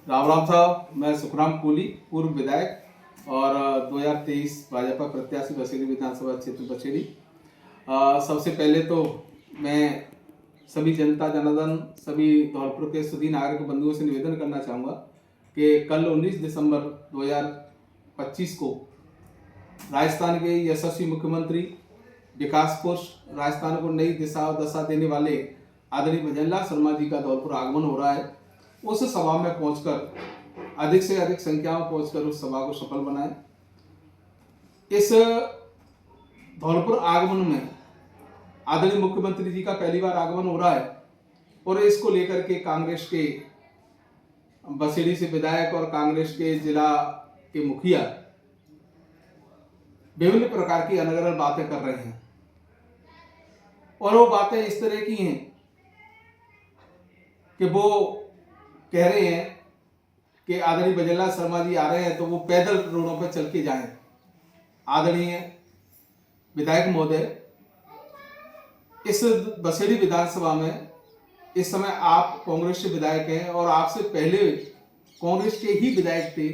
राम राम साहब, मैं सुखराम कोहली, पूर्व विधायक और 2023 भाजपा प्रत्याशी बसेली विधानसभा क्षेत्र बसेली। सबसे पहले तो मैं सभी जनता जनार्दन, सभी धौलपुर के सभी नागरिक बंधुओं से निवेदन करना चाहूँगा कि कल 19 दिसंबर 2025 को राजस्थान के यशस्वी मुख्यमंत्री, विकास पुरुष, राजस्थान को नई दिशा और दशा देने वाले आदरणीय भजनलाल शर्मा जी का धौलपुर आगमन हो रहा है। उस सभा में पहुंचकर अधिक से अधिक संख्या में पहुंचकर उस सभा को सफल बनाएं। इस धौलपुर आगमन में आदरणीय मुख्यमंत्री जी का पहली बार आगमन हो रहा है और इसको लेकर के कांग्रेस के बसेड़ी से विधायक और कांग्रेस के जिला के मुखिया विभिन्न प्रकार की अलग अलग बातें कर रहे हैं और वो बातें इस तरह की हैं कि वो कह रहे हैं कि आदरणीय भजनलाल शर्मा जी आ रहे हैं तो वो पैदल रोडों पर चल के जाएं। आदरणीय विधायक महोदय, इस बसेड़ी विधानसभा में इस समय आप कांग्रेस से विधायक हैं और आपसे पहले कांग्रेस के ही विधायक थे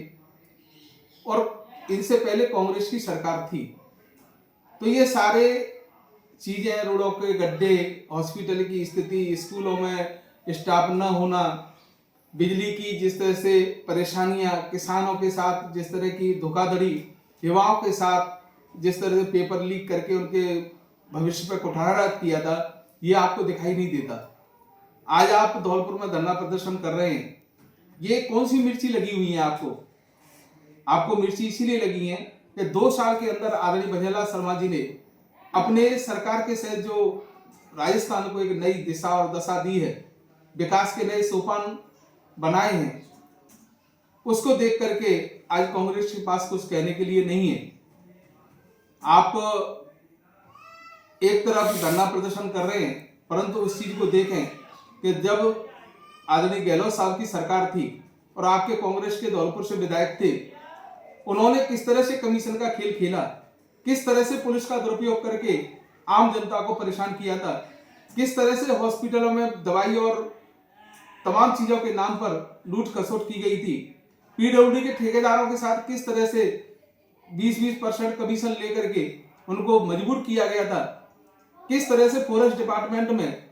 और इनसे पहले कांग्रेस की सरकार थी। तो ये सारे चीजें, रोडों के गड्ढे, हॉस्पिटल की स्थिति, स्कूलों में स्टाफ न होना, बिजली की जिस तरह से परेशानियां, किसानों के साथ जिस तरह की धोखाधड़ी, युवाओं के साथ जिस तरह से पेपर लीक करके उनके भविष्य पर कुठाराघात किया था, ये आपको दिखाई नहीं देता। आज आप धौलपुर में धरना प्रदर्शन कर रहे हैं। ये कौन सी मिर्ची लगी हुई है आपको? आपको मिर्ची इसीलिए लगी है कि 2 साल के अंदर आदरणीय भजनलाल शर्मा जी ने अपने सरकार के साथ जो राजस्थान को एक नई दिशा और दशा दी है, विकास के नए सोपान बनाए हैं, उसको देख करके आज कांग्रेस के पास कुछ कहने के लिए नहीं है। आप एक तरफ धरना प्रदर्शन कर रहे हैं, परंतु उस चीज को देखें कि जब आदरणीय गहलोत साहब की सरकार थी और आपके कांग्रेस के धौलपुर से विधायक थे, उन्होंने किस तरह से कमीशन का खेल खेला, किस तरह से पुलिस का दुरुपयोग करके आम जनता को परेशान किया था, किस तरह से हॉस्पिटलों में दवाई और तमाम चीजों के नाम पर लूट खसोट की गई थी, पीडब्ल्यूडी के ठेकेदारों के साथ किस तरह से 20-20% कमीशन लेकर के उनको मजबूर किया गया था, किस तरह से फॉरेस्ट डिपार्टमेंट में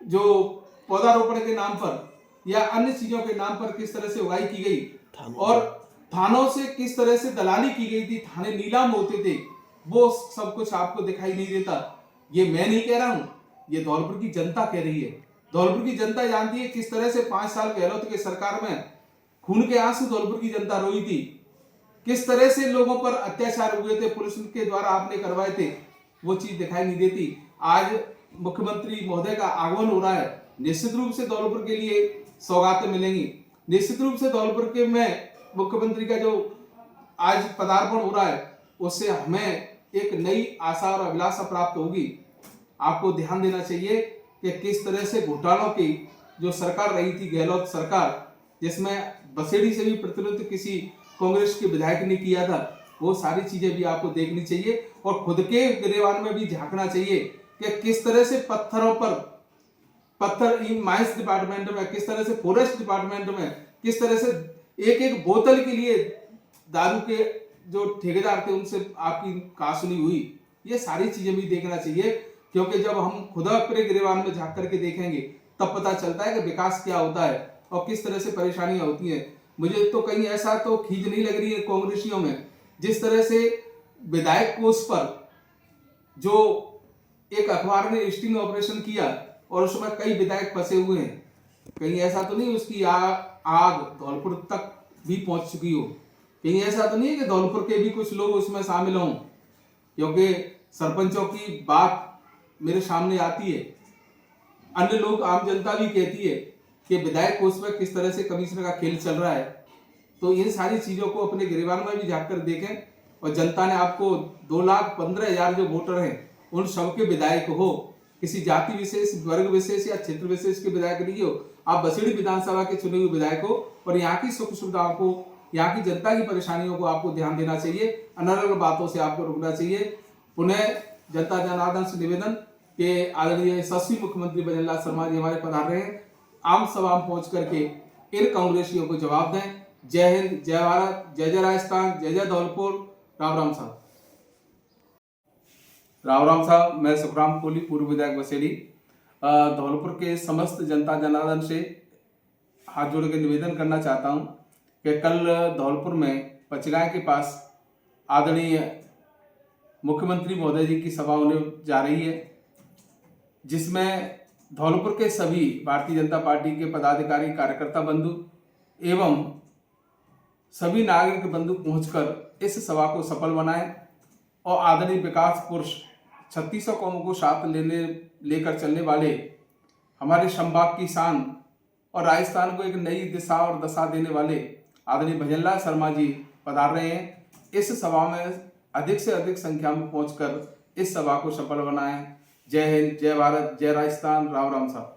जो पौधारोपण के नाम पर या अन्य चीजों के नाम पर किस तरह से उगाई की गई और थानों से किस तरह से दलाली की गई थी, थाने नीलाम होते थे, वो सब कुछ आपको दिखाई नहीं देता। ये मैं नहीं कह रहा हूं, ये धौलपुर की जनता कह रही है। धौलपुर की जनता जानती है किस तरह से 5 साल गहलोत की सरकार में खून के आंसू धौलपुर की जनता रोई थी, किस तरह से लोगों पर अत्याचार हुए थे, पुलिस के द्वारा आपने करवाए थे, वो चीज दिखाई नहीं देती। आज मुख्यमंत्री महोदय का आगमन हो रहा है, निश्चित रूप से धौलपुर के लिए सौगातें मिलेंगी। निश्चित रूप से धौलपुर के में मुख्यमंत्री का जो आज पदार्पण हो रहा है, उससे हमें एक नई आशा और अभिलाषा प्राप्त होगी। आपको ध्यान देना चाहिए कि किस तरह से घोटालों की जो सरकार रही थी, गहलोत सरकार, जिसमें बसेड़ी से भी प्रतिनिधित्व किसी कांग्रेस के विधायक ने किया था, वो सारी चीजें भी आपको देखनी चाहिए और खुद के गिरेबान में भी झांकना चाहिए कि किस तरह से पत्थरों पर पत्थर माइंस डिपार्टमेंट में, किस तरह से फॉरेस्ट डिपार्टमेंट में, किस तरह से एक एक बोतल के लिए दारू के जो ठेकेदार थे उनसे आपकी कासुनी हुई। ये सारी चीजें भी देखना चाहिए, क्योंकि जब हम खुद अपने गिरेबान में झांक करके देखेंगे तब पता चलता है कि विकास क्या होता है और किस तरह से परेशानियां होती हैं। मुझे तो कहीं ऐसा तो खींच नहीं लग रही है कांग्रेसियों में, जिस तरह से विधायक कोष पर जो एक अखबार ने स्टिंग ऑपरेशन किया और उसमें कई विधायक फंसे हुए हैं, कहीं ऐसा तो नहीं उसकी आग धौलपुर तक भी पहुंच चुकी हो, कहीं ऐसा तो नहीं है कि धौलपुर के भी कुछ लोग उसमें शामिल हों, क्योंकि सरपंचों की बात मेरे सामने आती है, अन्य लोग, आम जनता भी कहती है कि विधायक कोष में किस तरह से कमिश्नर का खेल चल रहा है। तो इन सारी चीजों को अपने गिरेबान में भी झांक कर देखें और जनता ने आपको 2,15,000 जो वोटर हैं उन सबके विधायक हो, किसी जाति विशेष, वर्ग विशेष या क्षेत्र विशेष के विधायक नहीं हो, आप बसेड़ी विधानसभा के चुने हुए विधायक हो और यहाँ की सुख सुविधाओं को, यहाँ की जनता की परेशानियों को आपको ध्यान देना चाहिए, अनर्गल बातों से आपको रुकना चाहिए। पुनः जनता जनार्दन से निवेदन कि आदरणीय यशस्वी मुख्यमंत्री भजनलाल शर्मा जी हमारे पधार रहे हैं, आम सभा में पहुंच करके इन कांग्रेसियों को जवाब दें। जय हिंद, जय भारत, जय जय राजस्थान, जय जय धौलपुर। राम राम साहब। राम राम साहब, मैं सुखराम कोहली, पूर्व विधायक बसेड़ी। धौलपुर के समस्त जनता जनार्दन से हाथ जोड़ के निवेदन करना चाहता हूं कि कल धौलपुर में पचगांव के पास आदरणीय मुख्यमंत्री महोदय जी की सभा होने जा रही है, जिसमें धौलपुर के सभी भारतीय जनता पार्टी के पदाधिकारी, कार्यकर्ता बंधु एवं सभी नागरिक बंधु पहुंचकर इस सभा को सफल बनाएं और आदरणीय विकास पुरुष 3600 कौमों को साथ लेकर चलने वाले हमारे संभाग की शान और राजस्थान को एक नई दिशा और दशा देने वाले आदरणीय भजनलाल शर्मा जी पधार रहे हैं। इस सभा में अधिक से अधिक संख्या में पहुंचकर इस सभा को सफल बनाएं। जय हिंद, जय भारत, जय राजस्थान। राम राम साहब।